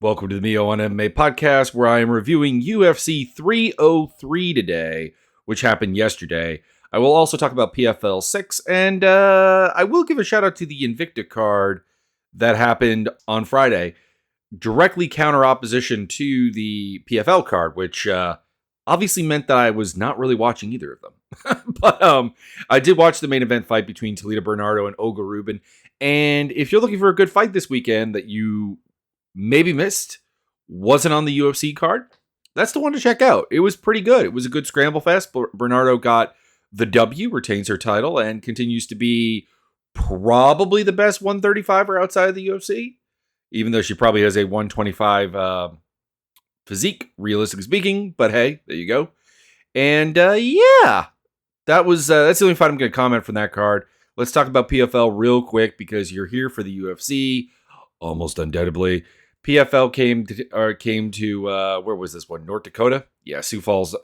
Welcome to the Mio on MMA podcast, where I am reviewing UFC 303 today, which happened yesterday. I will also talk about PFL 6, and I will give a shout out to the Invicta card that happened on Friday, directly counter opposition to the PFL card, which obviously meant that I was not really watching either of them. But I did watch the main event fight between Talita Bernardo and Olga Rubin, and if you're looking for a good fight this weekend that you maybe missed, wasn't on the UFC card, that's the one to check out. It was pretty good. It was a good scramble fest. Bernardo got the W, retains her title, and continues to be probably the best 135er outside of the UFC, even though she probably has a 125 physique, realistically speaking. But hey, there you go. And yeah, that's the only fight I'm going to comment from that card. Let's talk about PFL real quick because you're here for the UFC, almost undoubtedly. PFL came to where was this one? North Dakota? Yeah, Sioux Falls,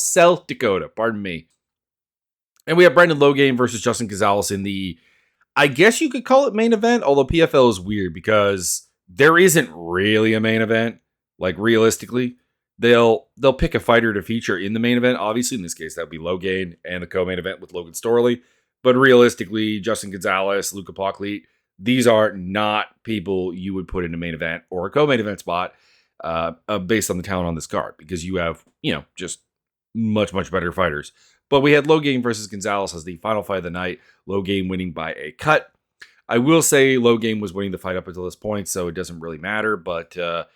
South Dakota. Pardon me. And we have Brendan Loughnane versus Justin Gonzalez in the, I guess you could call it main event, although PFL is weird because there isn't really a main event. Like realistically, they'll pick a fighter to feature in the main event. Obviously, in this case, that would be Loughnane and the co-main event with Logan Storley. But realistically, Justin Gonzalez, Luka Pockley, these are not people you would put in a main event or a co-main event spot based on the talent on this card because you have, just much, much better fighters. But we had Loughnane versus Gonzalez as the final fight of the night. Loughnane winning by a cut. I will say Loughnane was winning the fight up until this point, so it doesn't really matter. But, it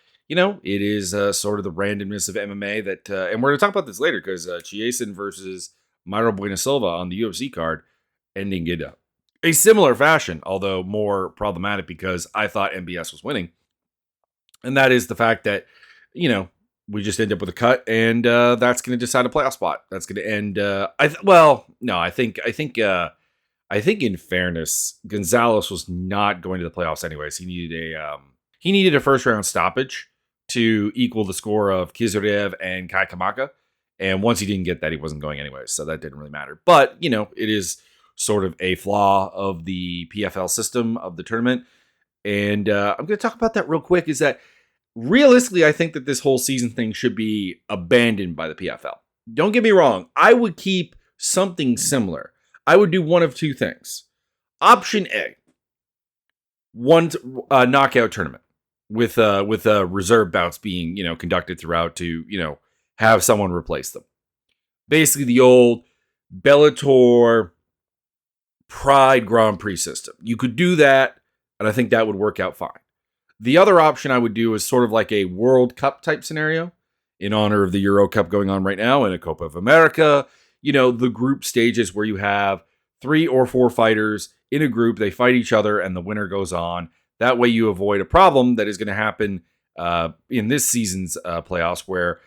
is sort of the randomness of MMA that, and we're going to talk about this later because Chiesa versus Mayra Bueno Silva on the UFC card ending in a similar fashion, although more problematic because I thought MBS was winning. And that is the fact that, we just end up with a cut and that's going to decide a playoff spot. That's going to end. I think in fairness, Gonzalez was not going to the playoffs anyways. He needed a first round stoppage to equal the score of Kizarev and Kai Kamaka. And once he didn't get that, he wasn't going anyways. So that didn't really matter. But, it is sort of a flaw of the PFL system of the tournament. And I'm going to talk about that real quick, is that realistically, I think that this whole season thing should be abandoned by the PFL. Don't get me wrong. I would keep something similar. I would do one of two things. Option A, one knockout tournament with reserve bouts being, conducted throughout to, have someone replace them. Basically the old Bellator Pride Grand Prix system. You could do that, and I think that would work out fine. The other option I would do is sort of like a World Cup type scenario in honor of the Euro Cup going on right now and a Copa of America. The group stages where you have 3 or 4 fighters in a group, they fight each other, and the winner goes on. That way you avoid a problem that is going to happen in this season's playoffs where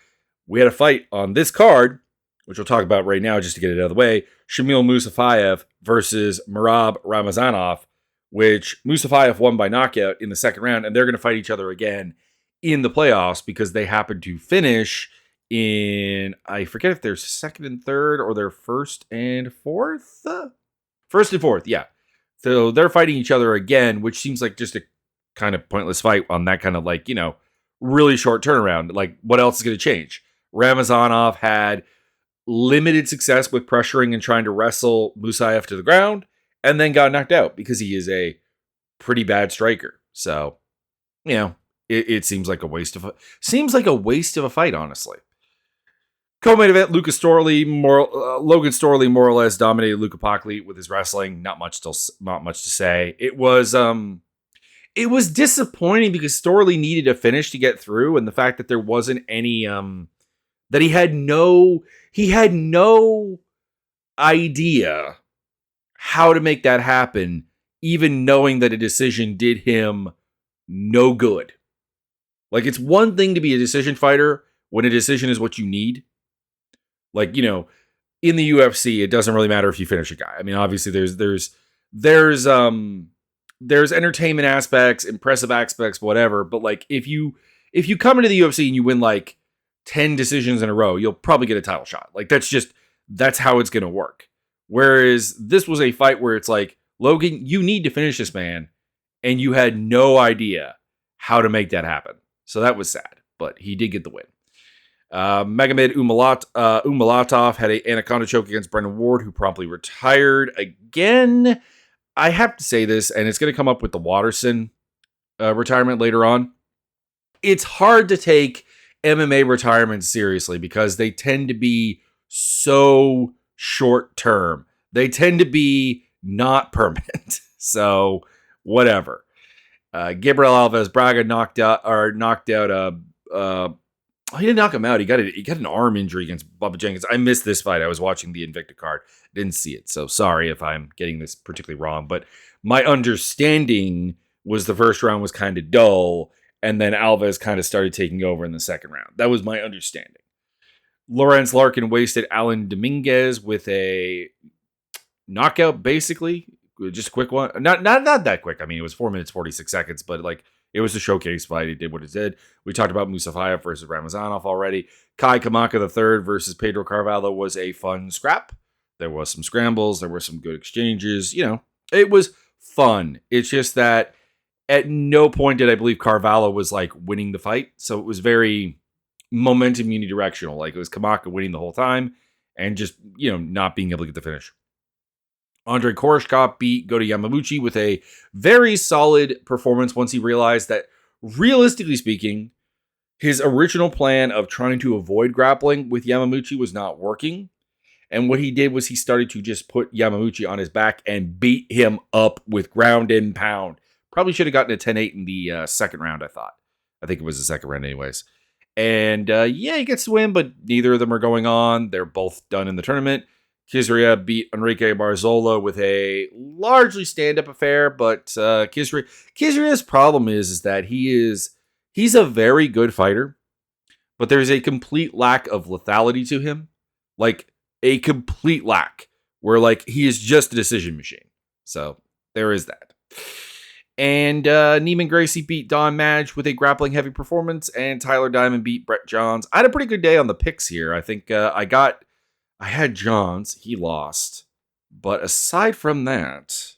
we had a fight on this card, which we'll talk about right now just to get it out of the way, Shamil Musafayev versus Merab Ramazanov, which Musafayev won by knockout in the second round, and they're going to fight each other again in the playoffs because they happen to finish in, I forget if they're second and third or they're first and fourth? First and fourth, yeah. So they're fighting each other again, which seems like just a kind of pointless fight on that kind of really short turnaround. Like, what else is going to change? Ramazanov had limited success with pressuring and trying to wrestle Musayev to the ground, and then got knocked out because he is a pretty bad striker. So, it seems like a waste of a fight, honestly. Co-main event: Logan Storley more or less dominated Luka Pockley with his wrestling. Not much to say. It was disappointing because Storley needed a finish to get through, and the fact that there wasn't any that he had no idea how to make that happen, even knowing that a decision did him no good. Like, it's one thing to be a decision fighter when a decision is what you need. Like, in the UFC, it doesn't really matter if you finish a guy. I mean, obviously there's entertainment aspects, impressive aspects, whatever. But like, if you come into the UFC and you win like 10 decisions in a row, you'll probably get a title shot. Like, that's how it's going to work. Whereas this was a fight where it's like, Logan, you need to finish this man, and you had no idea how to make that happen. So that was sad, but he did get the win. Magomed Umalatov had an anaconda choke against Brendan Ward, who promptly retired again. I have to say this, and it's going to come up with the Watterson retirement later on. It's hard to take MMA retirements seriously because they tend to be so short term. They tend to be not permanent. So whatever. Gabriel Alves Braga knocked out. He didn't knock him out. He got an arm injury against Bubba Jenkins. I missed this fight. I was watching the Invicta card. Didn't see it. So sorry if I'm getting this particularly wrong. But my understanding was the first round was kind of dull, and then Alves kind of started taking over in the second round. That was my understanding. Lawrence Larkin wasted Alan Dominguez with a knockout, basically. Just a quick one. Not that quick. I mean, it was 4 minutes, 46 seconds, but like it was a showcase fight. It did what it did. We talked about Musafayev versus Ramazanov already. Kai Kamaka III versus Pedro Carvalho was a fun scrap. There was some scrambles. There were some good exchanges. You know, it was fun. It's just that at no point did I believe Carvalho was like winning the fight. So it was very momentum unidirectional. Like it was Kamaka winning the whole time and just, you know, not being able to get the finish. Andrei Koreshkov beat Goto Yamaguchi with a very solid performance once he realized that, realistically speaking, his original plan of trying to avoid grappling with Yamaguchi was not working. And what he did was he started to just put Yamaguchi on his back and beat him up with ground and pound. Probably should have gotten a 10-8 in the second round, I thought. I think it was the second round anyways. And yeah, he gets to win, but neither of them are going on. They're both done in the tournament. Kizria beat Enrique Barzola with a largely stand-up affair, but Kizria's problem is that he's a very good fighter, but there's a complete lack of lethality to him. Like, a complete lack, where, like, he is just a decision machine. So, there is that. And Neiman Gracie beat Don Madge with a grappling-heavy performance, and Tyler Diamond beat Brett Johns. I had a pretty good day on the picks here. I think I had Johns. He lost. But aside from that,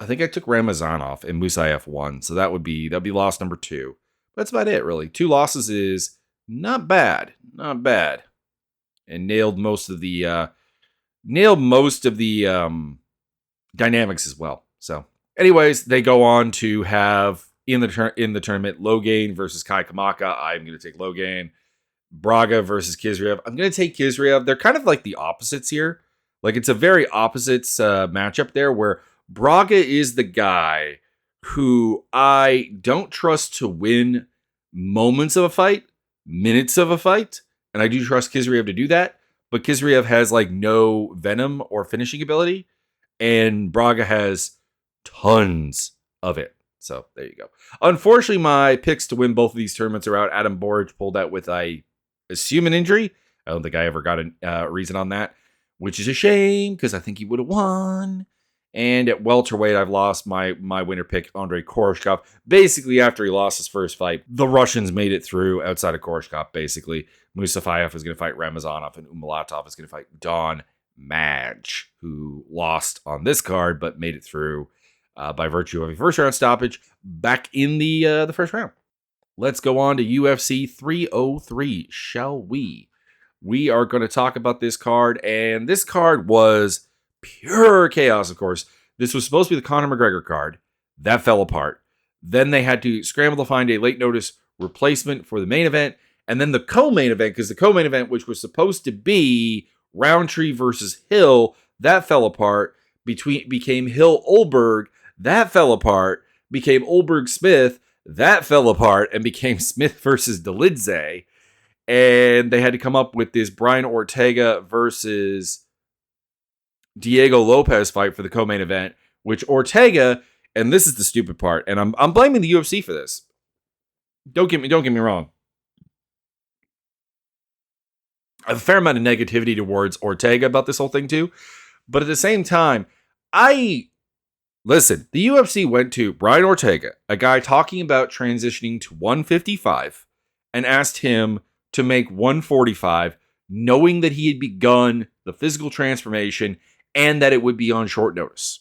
I think I took Ramazanov and Musayev won. So that'd be loss number 2. That's about it, really. 2 losses is not bad. Not bad. And nailed most of the dynamics as well. So anyways, they go on to have in the tournament Logain versus Kai Kamaka. I'm going to take Logain. Braga versus Kizriev. I'm going to take Kizriev. They're kind of like the opposites here. Like it's a very opposites matchup there where Braga is the guy who I don't trust to win moments of a fight, minutes of a fight. And I do trust Kizriev to do that. But Kizriev has like no venom or finishing ability. And Braga has tons of it. So there you go. Unfortunately, my picks to win both of these tournaments are out. Adam Borich pulled out with I assume an injury. I don't think I ever got a reason on that, which is a shame because I think he would have won. And at welterweight, I've lost my winner pick, Andrei Koreshkov. Basically, after he lost his first fight, the Russians made it through outside of Koreshkov, basically. Musafayev is going to fight Ramazanov, and Umalatov is going to fight Don Madge, who lost on this card, but made it through by virtue of a first-round stoppage back in the first round. Let's go on to UFC 303, shall we? We are going to talk about this card, and this card was pure chaos, of course. This was supposed to be the Conor McGregor card. That fell apart. Then they had to scramble to find a late notice replacement for the main event, and then the co-main event, because the co-main event, which was supposed to be Roundtree versus Hill, that fell apart. Became Hill-Olberg, that fell apart. Became Olberg-Smith, that fell apart and became Smith versus Delidze. And they had to come up with this Brian Ortega versus Diego Lopez fight for the co-main event, which Ortega, and this is the stupid part, and I'm blaming the UFC for this. Don't get me wrong. I have a fair amount of negativity towards Ortega about this whole thing too. But at the same time, listen, the UFC went to Brian Ortega, a guy talking about transitioning to 155, and asked him to make 145, knowing that he had begun the physical transformation and that it would be on short notice.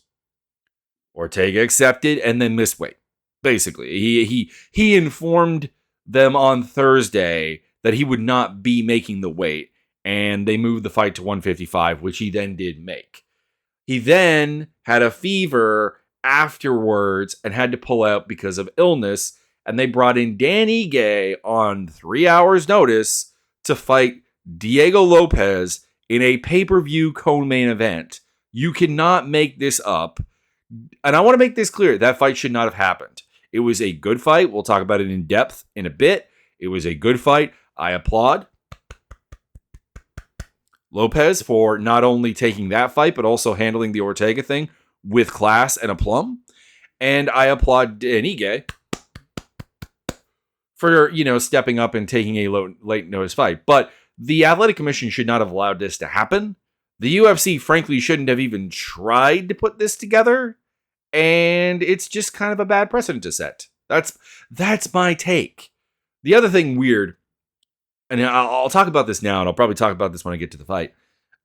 Ortega accepted and then missed weight. basically. He informed them on Thursday that he would not be making the weight, and they moved the fight to 155, which he then did make. He then had a fever afterwards and had to pull out because of illness, and they brought in Dan Ige on 3 hours' notice to fight Diego Lopez in a pay-per-view co-main event. You cannot make this up. And I want to make this clear. That fight should not have happened. It was a good fight. We'll talk about it in depth in a bit. It was a good fight. I applaud Lopez for not only taking that fight, but also handling the Ortega thing with class and aplomb. And I applaud Dan Ige for, stepping up and taking a late notice fight. But the Athletic Commission should not have allowed this to happen. The UFC, frankly, shouldn't have even tried to put this together. And it's just kind of a bad precedent to set. That's my take. The other thing weird, and I'll talk about this now, and I'll probably talk about this when I get to the fight.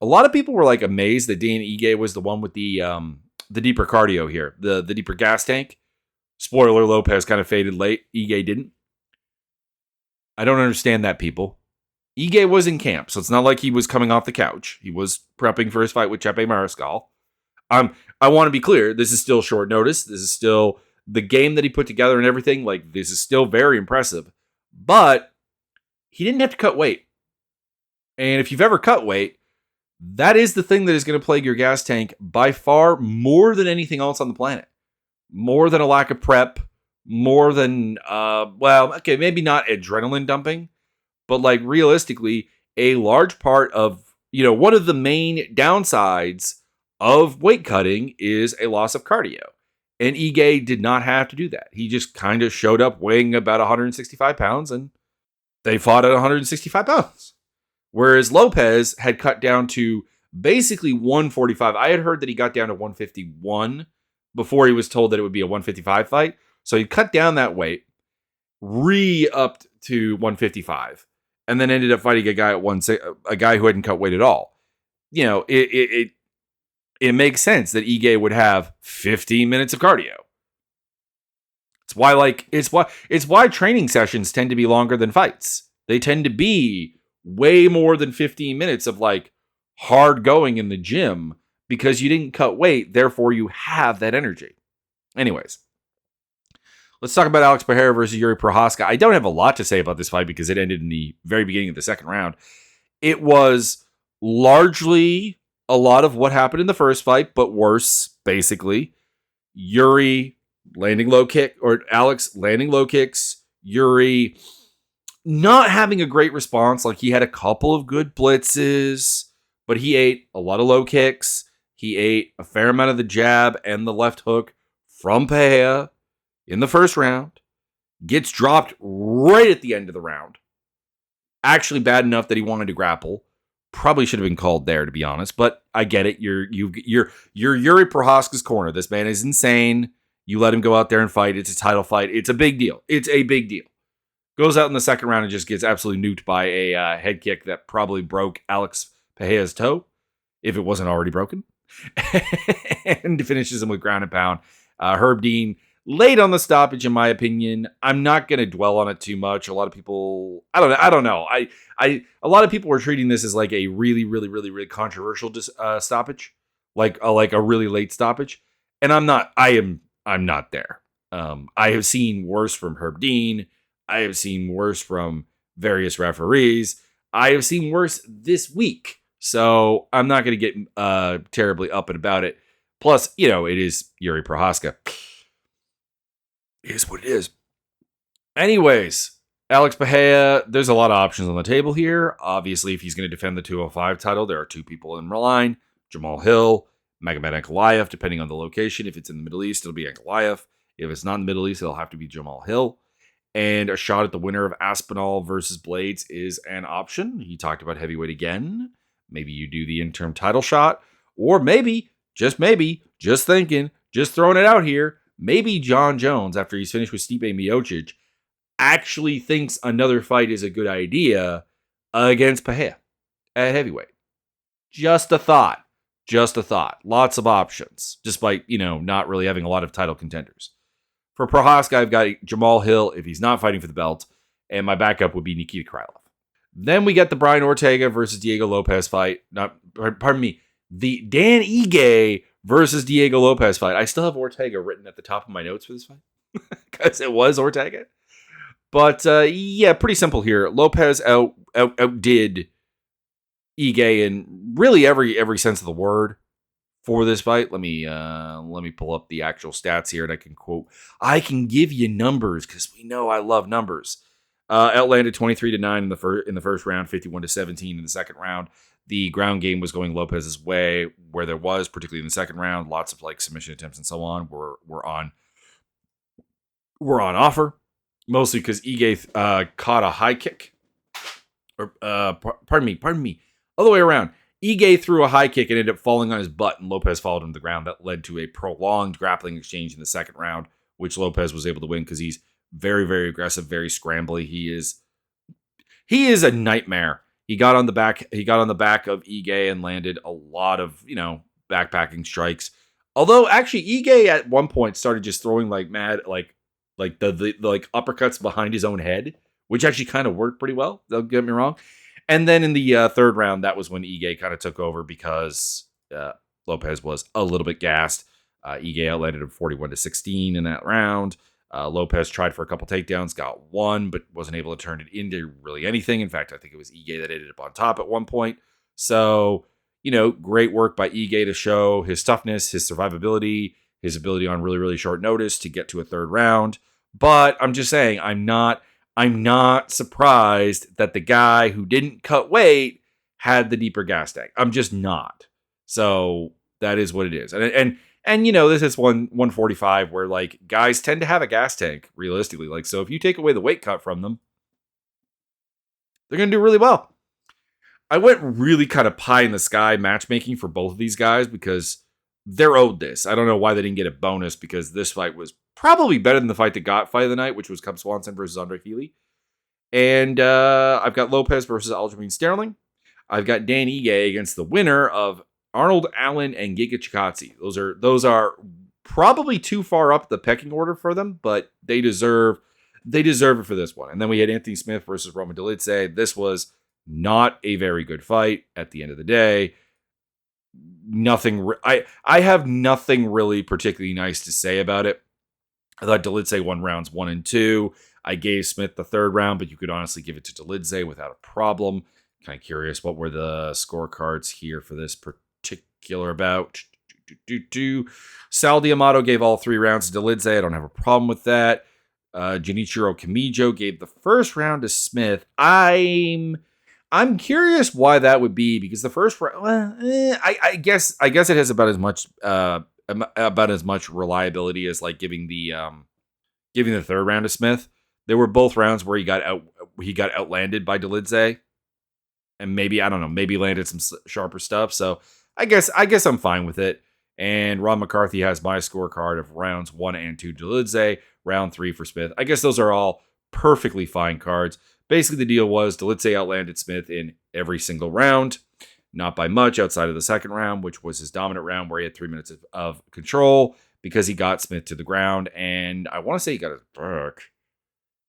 A lot of people were like amazed that Dan Ige was the one with the deeper cardio here, the deeper gas tank. Spoiler: Lopez kind of faded late. Ige didn't. I don't understand that, people. Ige was in camp, so it's not like he was coming off the couch. He was prepping for his fight with Chepe Mariscal. I want to be clear. This is still short notice. This is still the game that he put together and everything. Like, this is still very impressive. But he didn't have to cut weight. And if you've ever cut weight, that is the thing that is going to plague your gas tank by far more than anything else on the planet. More than a lack of prep. More than, maybe not adrenaline dumping. But like realistically, a large part of, one of the main downsides of weight cutting is a loss of cardio. And Ige did not have to do that. He just kind of showed up weighing about 165 pounds and they fought at 165 pounds. Whereas Lopez had cut down to basically 145. I had heard that he got down to 151 before he was told that it would be a 155 fight. So he cut down that weight, re-upped to 155, and then ended up fighting a guy who hadn't cut weight at all. It makes sense that Ige would have 15 minutes of cardio. It's why training sessions tend to be longer than fights. They tend to be way more than 15 minutes of like hard going in the gym because you didn't cut weight, therefore you have that energy. Anyways, let's talk about Alex Pereira versus Yuri Procházka. I don't have a lot to say about this fight because it ended in the very beginning of the second round. It was largely a lot of what happened in the first fight, but worse, basically. Yuri landing low kick, or Alex landing low kicks. Yuri not having a great response. Like, he had a couple of good blitzes, but he ate a lot of low kicks. He ate a fair amount of the jab and the left hook from Pereira in the first round. Gets dropped right at the end of the round. Actually bad enough that he wanted to grapple. Probably should have been called there, to be honest, but I get it. You're Yuri Procházka's corner. This man is insane. You let him go out there and fight. It's a title fight. It's a big deal. It's a big deal. Goes out in the second round and just gets absolutely nuked by a head kick that probably broke Alex Pereira's toe, if it wasn't already broken, and finishes him with ground and pound. Herb Dean late on the stoppage, in my opinion. I'm not going to dwell on it too much. A lot of people, I don't know. A lot of people were treating this as like a really, really, really, really controversial stoppage, like a really late stoppage, and I'm not there. I have seen worse from Herb Dean. I have seen worse from various referees. I have seen worse this week, so I'm not going to get terribly up and about it. Plus, it is Yuri Procházka. It is what it is. Anyways, Alex Pereira, there's a lot of options on the table here. Obviously, if he's going to defend the 205 title, there are two people in line. Jamal Hill, Magomed Ankalaev, depending on the location. If it's in the Middle East, it'll be Ankalaev. If it's not in the Middle East, it'll have to be Jamal Hill. And a shot at the winner of Aspinall versus Blades is an option. He talked about heavyweight again. Maybe you do the interim title shot. Or maybe, just thinking, just throwing it out here, maybe John Jones, after he's finished with Stipe Miocic, actually thinks another fight is a good idea against Pereira at heavyweight. Just a thought. Lots of options, despite, not really having a lot of title contenders. For Procházka, I've got Jamal Hill if he's not fighting for the belt, and my backup would be Nikita Krylov. Then we get the Brian Ortega versus Diego Lopez fight. The Dan Ige versus Diego Lopez fight. I still have Ortega written at the top of my notes for this fight because it was Ortega. But yeah, pretty simple here. Lopez outdid Ige in really every sense of the word for this fight. Let me pull up the actual stats here, and I can give you numbers because we know I love numbers. Outlanded 23-9 in the first round, 51-17 in the second round. The ground game was going Lopez's way, where there was, particularly in the second round, lots of like submission attempts and so on. Were on offer, mostly because Ige caught a high kick. Or pardon me, other way around. Ige threw a high kick and ended up falling on his butt, and Lopez followed him to the ground. That led to a prolonged grappling exchange in the second round, which Lopez was able to win because he's very, very aggressive, very scrambly. He is a nightmare. He got on the back of Ige and landed a lot of, backpacking strikes. Although actually Ige at one point started just throwing like mad the uppercuts behind his own head, which actually kind of worked pretty well. Don't get me wrong. And then in the third round, that was when Ige kind of took over because Lopez was a little bit gassed. Ige outlanded him 41-16 in that round. Lopez tried for a couple takedowns, got one, but wasn't able to turn it into really anything. In fact, I think it was Ige that ended up on top at one point. So, great work by Ige to show his toughness, his survivability, his ability on really, really short notice to get to a third round. But I'm just saying, I'm not surprised that the guy who didn't cut weight had the deeper gas tank. I'm just not. So that is what it is. And this is 145 where like guys tend to have a gas tank realistically. Like, so if you take away the weight cut from them, they're going to do really well. I went really kind of pie in the sky matchmaking for both of these guys because they're owed this. I don't know why they didn't get a bonus because this fight was probably better than the fight that got fight of the night, which was Cub Swanson versus Andre Healy. And I've got Lopez versus Aljamain Sterling. I've got Dan Ige against the winner of Arnold Allen and Giga Chikadze. Those are probably too far up the pecking order for them, but they deserve it for this one. And then we had Anthony Smith versus Roman Dolidze. This was not a very good fight at the end of the day. I have nothing really particularly nice to say about it. I thought Dolidze won rounds 1 and 2. I gave Smith the third round, but you could honestly give it to Dolidze without a problem. Kind of curious, what were the scorecards here for this particular bout? Sal D'Amato gave all 3 rounds to Dolidze. I don't have a problem with that. Junichiro Kamijo gave the first round to Smith. I'm curious why that would be because the first round, I guess it has about as much reliability as like giving the third round to Smith. There were both rounds where he got outlanded by Dolidze, and maybe landed some sharper stuff. So I guess I'm fine with it. And Ron McCarthy has my scorecard of rounds 1 and 2 Dolidze, round 3 for Smith. I guess those are all perfectly fine cards. Basically, the deal was Dolidze outlanded Smith in every single round, not by much outside of the second round, which was his dominant round where he had 3 minutes of control because he got Smith to the ground. And I want to say he got his back.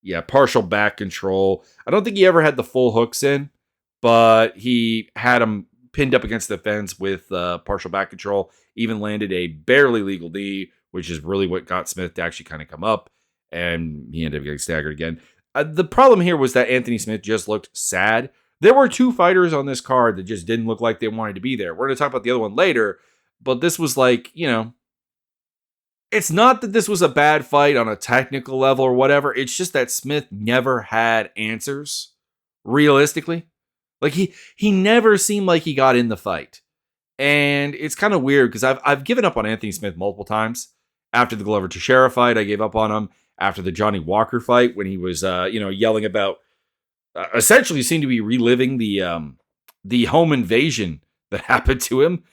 Yeah, partial back control. I don't think he ever had the full hooks in, but he had him pinned up against the fence with partial back control. Even landed a barely legal knee, which is really what got Smith to actually kind of come up. And he ended up getting staggered again. The problem here was that Anthony Smith just looked sad. There were 2 fighters on this card that just didn't look like they wanted to be there. We're going to talk about the other one later, but this was like, it's not that this was a bad fight on a technical level or whatever. It's just that Smith never had answers, realistically. Like he never seemed like he got in the fight. And it's kind of weird because I've given up on Anthony Smith multiple times. After the Glover Teixeira fight, I gave up on him. After the Johnny Walker fight, when he was yelling about essentially seemed to be reliving the home invasion that happened to him.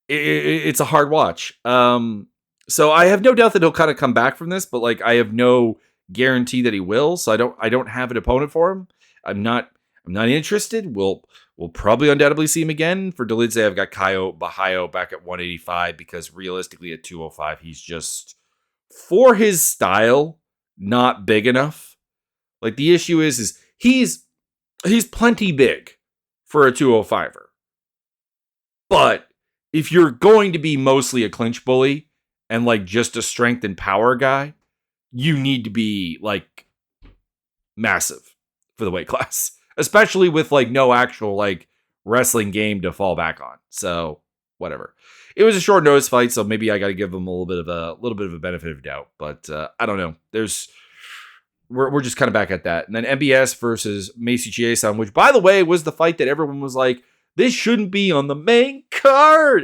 It's a hard watch. So I have no doubt that he'll kind of come back from this, but like I have no guarantee that he will. So I don't have an opponent for him. I'm not interested. We'll We'll probably undoubtedly see him again. For Dolidze, I've got Caio Bahaio back at 185 because realistically at 205, he's just, for his style, not big enough. Like the issue is he's plenty big for a 205er. But if you're going to be mostly a clinch bully and like just a strength and power guy, you need to be like massive for the weight class, especially with like no actual like wrestling game to fall back on. So whatever. It was a short notice fight, so maybe I got to give them a little bit of a benefit of doubt. But I don't know. We're just kind of back at that. And then MBS versus Macy Chiasson, which by the way was the fight that everyone was like, this shouldn't be on the main card.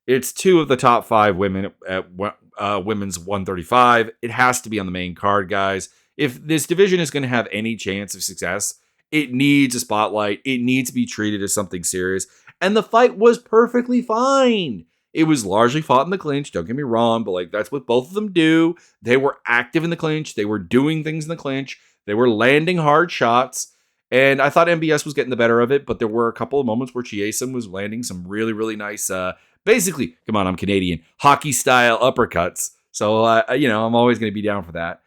It's two of the top 5 women at women's 135. It has to be on the main card, guys. If this division is going to have any chance of success, it needs a spotlight. It needs to be treated as something serious. And the fight was perfectly fine. It was largely fought in the clinch. Don't get me wrong, but like that's what both of them do. They were active in the clinch. They were doing things in the clinch. They were landing hard shots. And I thought MBS was getting the better of it, but there were a couple of moments where Chiasson was landing some really, really nice, basically, come on, I'm Canadian, hockey-style uppercuts. So, I'm always going to be down for that.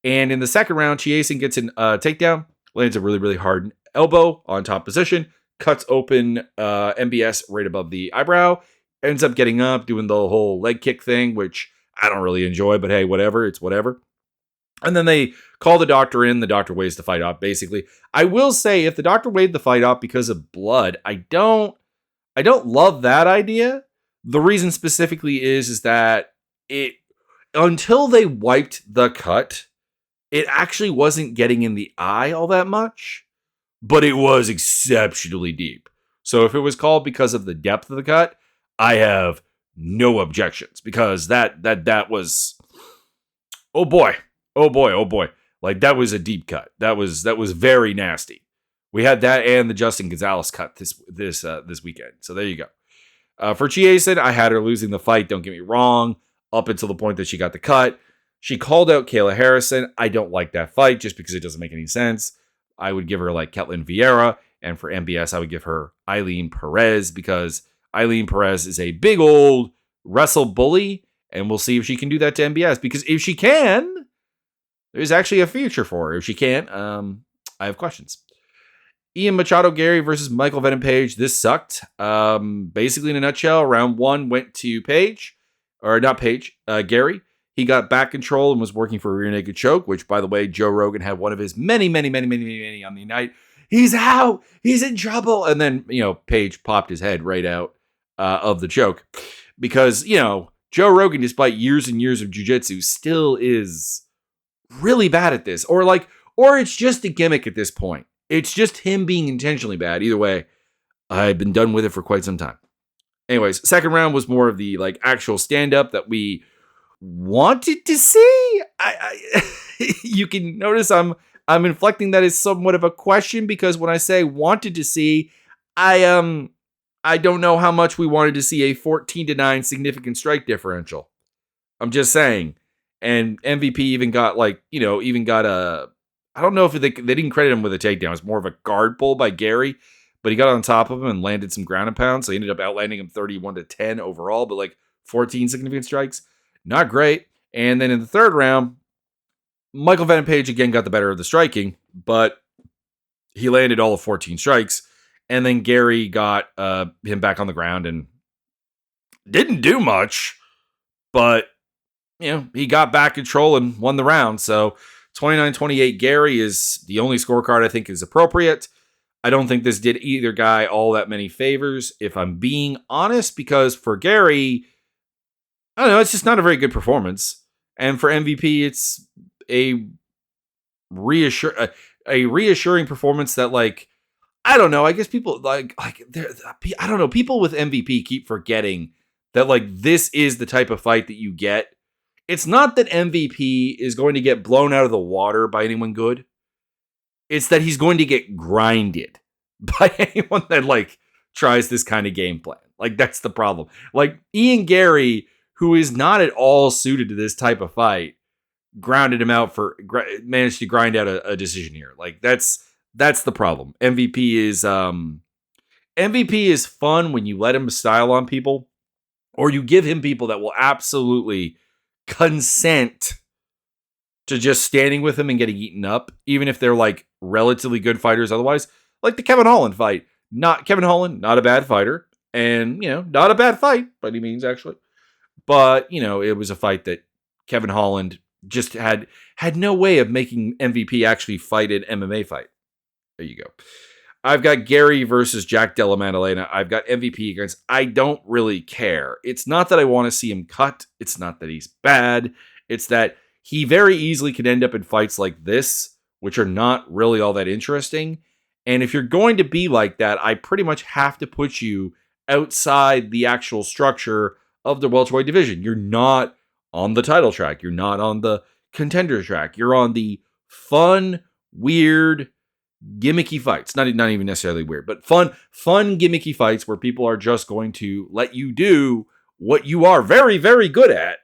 And in the second round, Chiasson gets a takedown, lands a really, really hard elbow on top position, cuts open MBS right above the eyebrow, ends up getting up, doing the whole leg kick thing, which I don't really enjoy, but hey, whatever, it's whatever. And then they call the doctor in. The doctor weighs the fight off, basically. I will say, if the doctor weighed the fight off because of blood, I don't love that idea. The reason specifically is that it, until they wiped the cut, it actually wasn't getting in the eye all that much, but it was exceptionally deep. So if it was called because of the depth of the cut, I have no objections, because that was, oh boy. Like that was a deep cut. That was very nasty. We had that and the Justin Gonzalez cut this weekend. So there you go. For Chiasson, I had her losing the fight. Don't get me wrong. Up until the point that she got the cut, she called out Kayla Harrison. I don't like that fight just because it doesn't make any sense. I would give her like Ketlin Vieira, and for MBS, I would give her Eileen Perez, because Eileen Perez is a big old wrestle bully, and we'll see if she can do that to MBS. Because if she can, there's actually a future for her. If she can't, I have questions. Ian Machado Gary versus Michael Venom Page. This sucked. Basically, in a nutshell, round 1 went to Page. Or not Page, Gary. He got back control and was working for a rear naked choke, which, by the way, Joe Rogan had one of his many on the night. He's out. He's in trouble. And then, Page popped his head right out of the choke. Because, Joe Rogan, despite years and years of jiu-jitsu, still is really bad at this, or it's just a gimmick at this point. It's just him being intentionally bad. Either way, I've been done with it for quite some time. Anyways, second round was more of the like actual stand-up that we wanted to see. I you can notice I'm inflecting that as somewhat of a question, because when I say wanted to see, I don't know how much we wanted to see a 14-9 significant strike differential. I'm just saying. And MVP even got I don't know if they didn't credit him with a takedown. It's more of a guard pull by Gary, but he got on top of him and landed some ground and pound. So he ended up outlanding him 31-10 overall, but like 14 significant strikes. Not great. And then in the third round, Michael Venom Page again got the better of the striking, but he landed all of 14 strikes. And then Gary got him back on the ground and didn't do much, but he got back control and won the round. So 29-28 Gary is the only scorecard I think is appropriate. I don't think this did either guy all that many favors, if I'm being honest, because for Gary, I don't know, it's just not a very good performance. And for MVP, it's a reassuring performance that, like, I don't know, I guess people I don't know, people with MVP keep forgetting that, like, this is the type of fight that you get. It's not that MVP is going to get blown out of the water by anyone good. It's that he's going to get grinded by anyone that, like, tries this kind of game plan. Like, that's the problem. Like, Ian Gary, who is not at all suited to this type of fight, managed to grind out a decision here. Like, that's the problem. MVP is MVP is fun when you let him style on people, or you give him people that will absolutely consent to just standing with him and getting eaten up, even if they're like relatively good fighters otherwise. Like the Kevin Holland fight. Kevin Holland, not a bad fighter. And, not a bad fight by any means, actually. But, it was a fight that Kevin Holland just had no way of making MVP actually fight an MMA fight. There you go. I've got Gary versus Jack Della Maddalena. I've got MVP against I don't really care. It's not that I want to see him cut. It's not that he's bad. It's that he very easily could end up in fights like this, which are not really all that interesting. And if you're going to be like that, I pretty much have to put you outside the actual structure of the welterweight division. You're not on the title track. You're not on the contender track. You're on the fun, weird, gimmicky fights. Not even necessarily weird, but fun gimmicky fights where people are just going to let you do what you are very, very good at,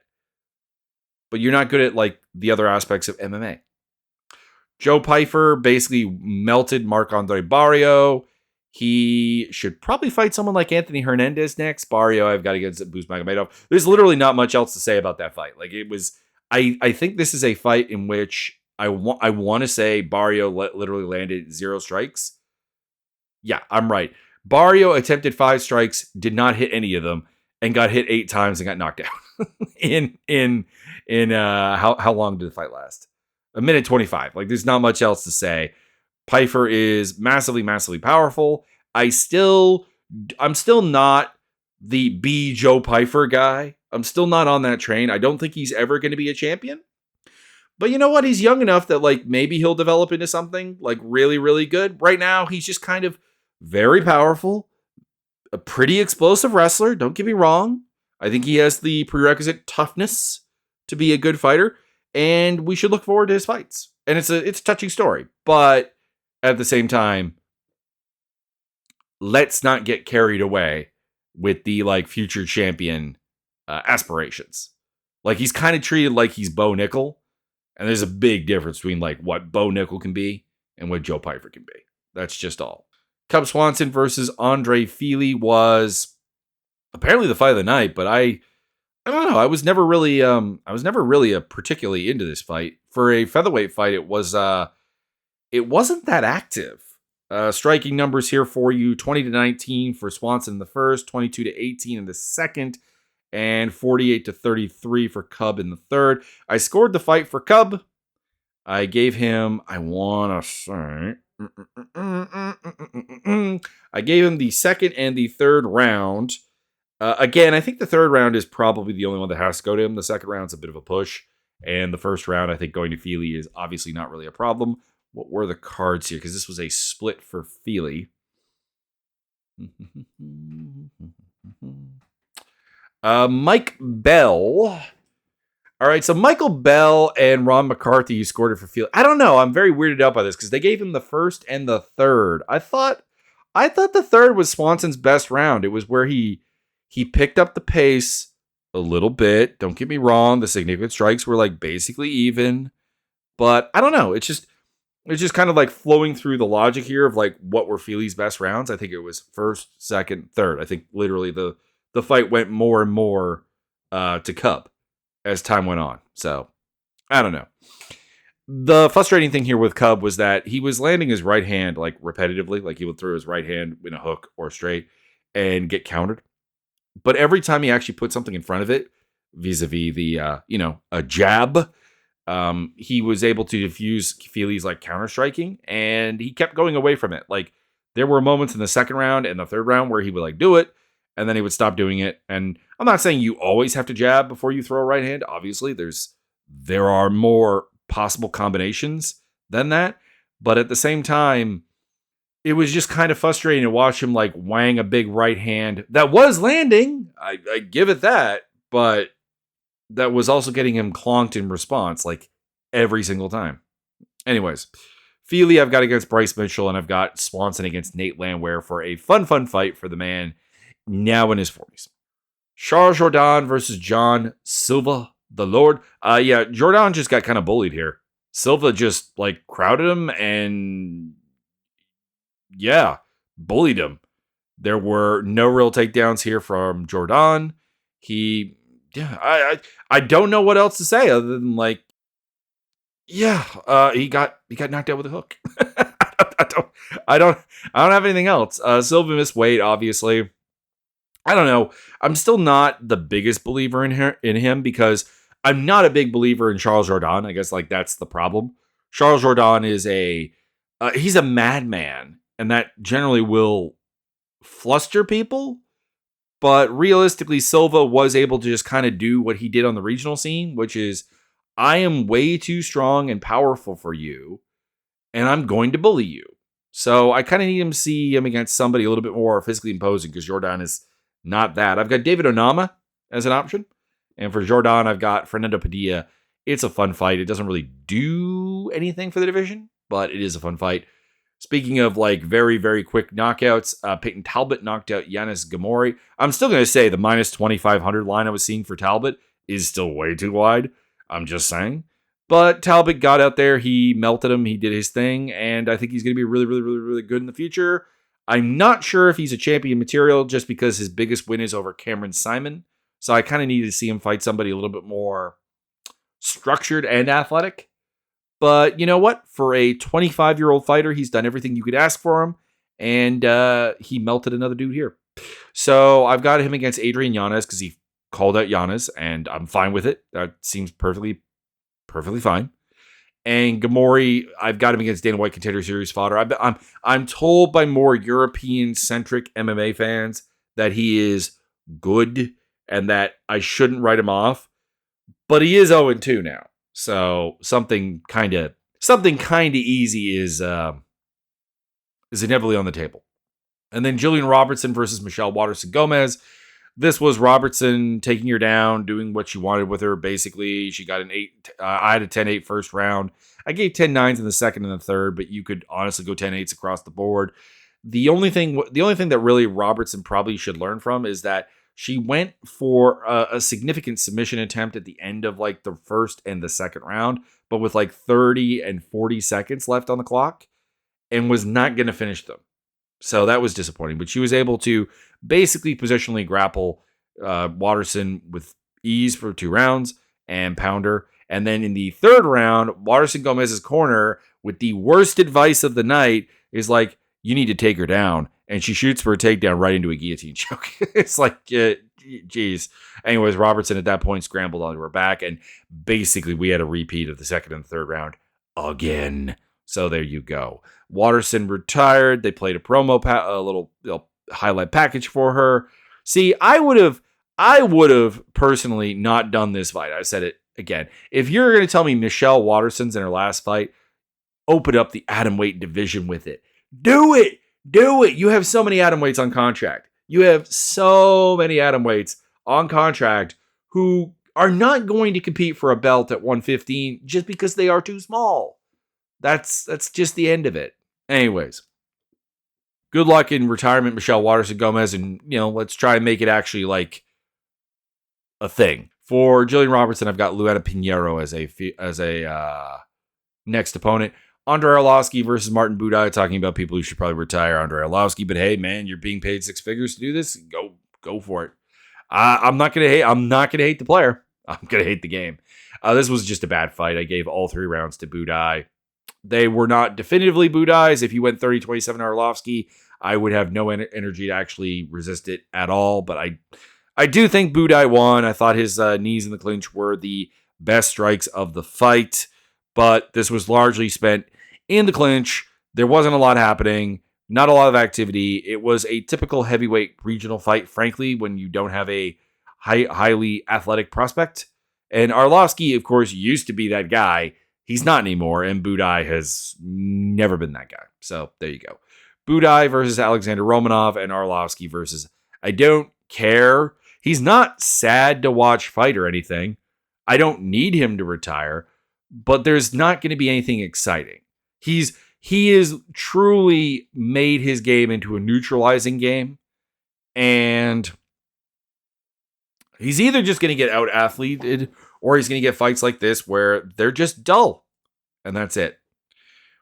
but you're not good at like the other aspects of MMA. Joe Pyfer basically melted Marc-Andre Barrio. He should probably fight someone like Anthony Hernandez next. Barrio, I've got against Buzmagomedov. There's literally not much else to say about that fight. Like it was, I think this is a fight in which I want to say Barrio literally landed 0 strikes. Yeah, I'm right. Barrio attempted 5 strikes, did not hit any of them, and got hit 8 times and got knocked out. How long did the fight last? 1:25. Like there's not much else to say. Pyfer is massively, massively powerful. I'm still not the B Joe Pyfer guy. I'm still not on that train. I don't think he's ever going to be a champion. But you know what? He's young enough that like maybe he'll develop into something like really, really good. Right now, he's just kind of very powerful, a pretty explosive wrestler. Don't get me wrong. I think he has the prerequisite toughness to be a good fighter, and we should look forward to his fights. And it's a touching story, but at the same time, let's not get carried away with the like future champion aspirations. Like he's kind of treated like he's Bo Nickel, and there's a big difference between like what Bo Nickel can be and what Joe Pyfer can be. That's just all. Cub Swanson versus Andre Fili was apparently the fight of the night, but I don't know. I was never really particularly into this fight. For a featherweight fight, it wasn't that active. Striking numbers here for you: 20-19 for Swanson in the first, 22-18 in the second, and 48-33 for Cub in the third. I scored the fight for Cub. I gave him, I gave him the second and the third round. Again, I think the third round is probably the only one that has to go to him. The second round's a bit of a push. And the first round, I think going to Fili is obviously not really a problem. What were the cards here? Because this was a split for Fili. Mike Bell. All right, so Michael Bell and Ron McCarthy scored it for Fili. I don't know. I'm very weirded out by this because they gave him the first and the third. I thought the third was Swanson's best round. It was where he picked up the pace a little bit. Don't get me wrong. The significant strikes were like basically even, but I don't know. It's just kind of like flowing through the logic here of like what were Fili's best rounds. I think it was first, second, third. I think literally the fight went more and more to Cub as time went on. So I don't know. The frustrating thing here with Cub was that he was landing his right hand like repetitively, like he would throw his right hand in a hook or straight and get countered. But every time he actually put something in front of it, vis-a-vis the, a jab, he was able to diffuse Fili's like counter striking, and he kept going away from it. Like there were moments in the second round and the third round where he would like do it, and then he would stop doing it. And I'm not saying you always have to jab before you throw a right hand. Obviously, there are more possible combinations than that. But at the same time, it was just kind of frustrating to watch him like wang a big right hand that was landing. I give it that, but that was also getting him clonked in response like every single time. Anyways, Fili I've got against Bryce Mitchell, and I've got Swanson against Nate Landwehr for a fun fight for the man now in his 40s. Charles Jourdain versus John Silva, the Lord. Jourdain just got kind of bullied here. Silva just like crowded him and bullied him. There were no real takedowns here from Jordan. I don't know what else to say other than like, he got knocked out with a hook. I don't, I don't, I don't have anything else. Silva missed weight, obviously. I don't know. I'm still not the biggest believer in him because I'm not a big believer in Charles Jourdain. I guess like that's the problem. Charles Jourdain is he's a madman, and that generally will fluster people. But realistically, Silva was able to just kind of do what he did on the regional scene, which is I am way too strong and powerful for you, and I'm going to bully you. So I kind of need him to see him against somebody a little bit more physically imposing because Jourdain is not that. I've got David Onama as an option. And for Jourdain, I've got Fernando Padilla. It's a fun fight. It doesn't really do anything for the division, but it is a fun fight. Speaking of like very, very quick knockouts, Payton Talbott knocked out Yanis Gamori. I'm still going to say the minus 2,500 line I was seeing for Talbott is still way too wide. I'm just saying. But Talbott got out there. He melted him. He did his thing. And I think he's going to be really, really, really, really good in the future. I'm not sure if he's a champion material just because his biggest win is over Cameron Simon. So I kind of need to see him fight somebody a little bit more structured and athletic. But you know what? For a 25-year-old fighter, he's done everything you could ask for him. And he melted another dude here. So I've got him against Adrian Yanez because he called out Yanez. And I'm fine with it. That seems perfectly fine. And Gamori, I've got him against Dana White Contender Series fodder. I'm told by more European-centric MMA fans that he is good and that I shouldn't write him off. But he is 0-2 now. So something kind of easy is inevitably on the table. And then Jillian Robertson versus Michelle Waterson Gomez. This was Robertson taking her down, doing what she wanted with her. Basically, she got an 8. I had a 10-8 first round. I gave 10-9s in the second and the third, but you could honestly go 10-8s across the board. The only thing that really Robertson probably should learn from is that she went for a significant submission attempt at the end of like the first and the second round, but with like 30 and 40 seconds left on the clock, and was not going to finish them. So that was disappointing, but she was able to basically positionally grapple Waterson with ease for 2 rounds and pound her. And then in the third round, Waterson Gomez's corner with the worst advice of the night is like, you need to take her down. And she shoots for a takedown right into a guillotine choke. It's like, geez. Anyways, Robertson at that point scrambled onto her back. And basically we had a repeat of the second and third round again. So there you go. Waterson retired. They played a little highlight package for her. See, I would have personally not done this fight. I said it again. If you're going to tell me Michelle Waterson's in her last fight, open up the atomweight division with it. Do it. You have so many atomweights on contract. You have so many atomweights on contract who are not going to compete for a belt at 115 just because they are too small. That's just the end of it. Anyways, good luck in retirement, Michelle Waterson Gomez, and let's try and make it actually like a thing. For Jillian Robertson, I've got Luana Pinheiro as a next opponent. Andre Arlovski versus Martin Buday, talking about people who should probably retire. Andre Arlovski, but hey, man, you're being paid 6 figures to do this. Go for it. I'm not gonna hate the player. I'm gonna hate the game. This was just a bad fight. I gave all 3 rounds to Buday. They were not definitively Buday's. If you went 30-27 Arlovski, I would have no energy to actually resist it at all. But I do think Buday won. I thought his knees in the clinch were the best strikes of the fight. But this was largely spent in the clinch. There wasn't a lot happening. Not a lot of activity. It was a typical heavyweight regional fight, frankly, when you don't have a highly athletic prospect. And Arlovski, of course, used to be that guy. He's not anymore, and Buday has never been that guy. So there you go. Buday versus Alexander Romanov, and Arlovski versus I don't care. He's not sad to watch fight or anything. I don't need him to retire, but there's not going to be anything exciting. He is truly made his game into a neutralizing game, and he's either just going to get out-athleted or he's going to get fights like this where they're just dull. And that's it.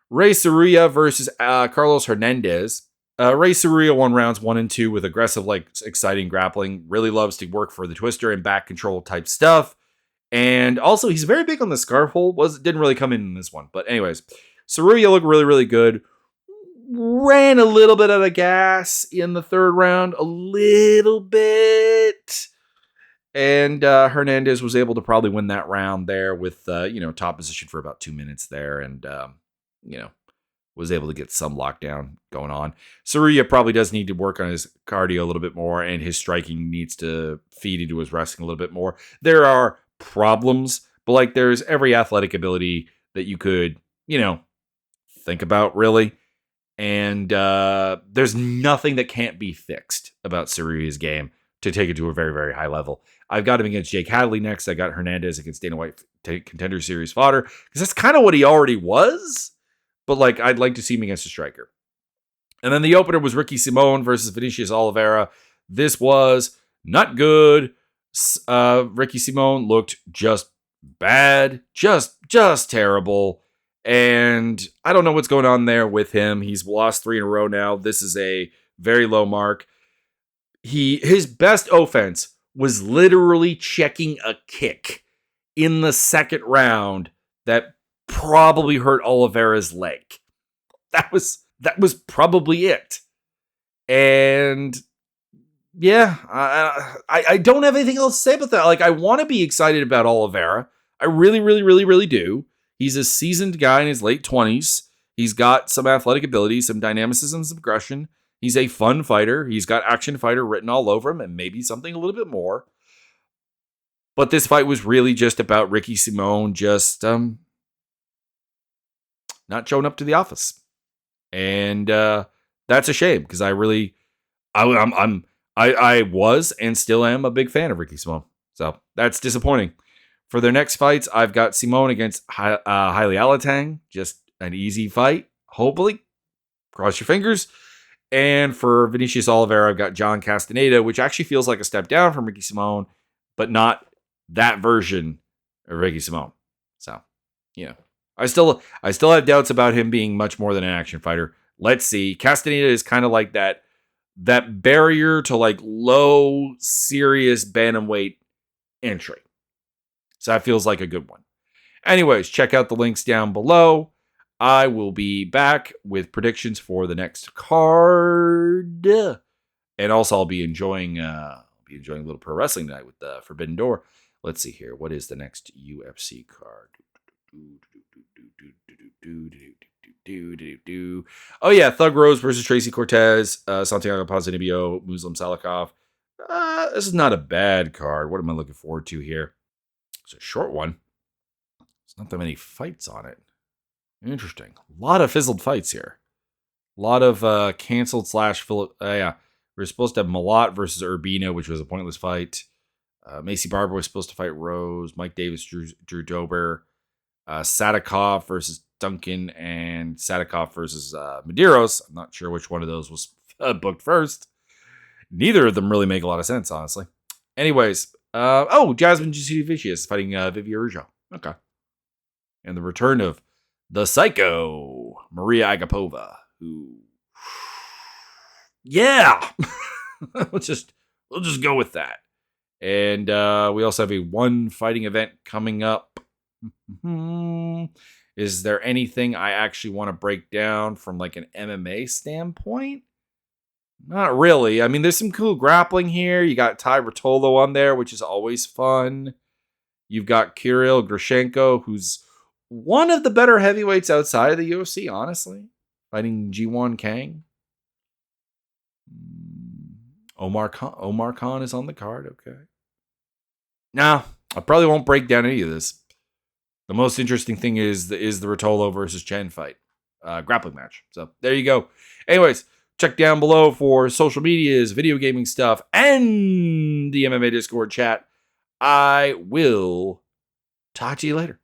Ray Saruya versus Carlos Hernandez. Ray Saruya won rounds 1 and 2 with aggressive, exciting grappling. Really loves to work for the twister and back control type stuff. And also, he's very big on the scarf hold. Didn't really come in this one. But anyways, Saruya looked really, really good. Ran a little bit out of gas in the third round. A little bit. And Hernandez was able to probably win that round there with, top position for about 2 minutes there. And, was able to get some lockdown going on. Saruya probably does need to work on his cardio a little bit more, and his striking needs to feed into his wrestling a little bit more. There are problems, but there's every athletic ability that you could, think about really. And there's nothing that can't be fixed about Saruya's game to take it to a very, very high level. I've got him against Jake Hadley next. I got Hernandez against Dana White Contender Series fodder, because that's kind of what he already was. But I'd like to see him against a striker. And then the opener was Ricky Simon versus Vinicius Oliveira. This was not good. Ricky Simon looked just bad, just terrible. And I don't know what's going on there with him. He's lost 3 in a row now. This is a very low mark. His best offense was literally checking a kick in the second round that probably hurt Oliveira's leg. That was probably it. And yeah, I don't have anything else to say about that. I want to be excited about Oliveira. I really, really, really, really do. He's a seasoned guy in his late 20s. He's got some athletic ability, some dynamicism, some aggression. He's a fun fighter. He's got action fighter written all over him, and maybe something a little bit more. But this fight was really just about Ricky Simon just not showing up to the office. And that's a shame, because I was and still am a big fan of Ricky Simon. So that's disappointing. For their next fights, I've got Simon against Haile Alatang. Just an easy fight, hopefully. Cross your fingers. And for Vinicius Oliveira, I've got John Castaneda, which actually feels like a step down from Ricky Simon, but not that version of Ricky Simon. So, I still have doubts about him being much more than an action fighter. Let's see. Castaneda is kind of like that barrier to low, serious bantamweight entry. So that feels like a good one. Anyways, check out the links down below. I will be back with predictions for the next card. And also I'll be enjoying a little pro wrestling tonight with the Forbidden Door. Let's see here. What is the next UFC card? Oh yeah, Thug Rose versus Tracy Cortez, Santiago Ponzinibbio, Muslim Salikov. This is not a bad card. What am I looking forward to here? It's a short one. There's not that many fights on it. Interesting. A lot of fizzled fights here. A lot of canceled / yeah. We were supposed to have Malott versus Urbina, which was a pointless fight. Macy Barber was supposed to fight Rose. Mike Davis, Drew Dober. Sadikov versus Duncan, and Sadikov versus Medeiros. I'm not sure which one of those was booked first. Neither of them really make a lot of sense, honestly. Anyways, Jasmine Jasudavicius fighting Vivia Rougeau. Okay. And the return of the Psycho, Maria Agapova, who, yeah, we'll just go with that. And we also have a one fighting event coming up. Is there anything I actually want to break down from an MMA standpoint? Not really. I mean, there's some cool grappling here. You got Ty Rotolo on there, which is always fun. You've got Kirill Grashenko, who's one of the better heavyweights outside of the UFC, honestly. Fighting Ji-Won Kang. Omar Khan is on the card. Okay. Nah, I probably won't break down any of this. The most interesting thing is the Rotolo versus Chen fight. Grappling match. So there you go. Anyways, check down below for social medias, video gaming stuff, and the MMA Discord chat. I will talk to you later.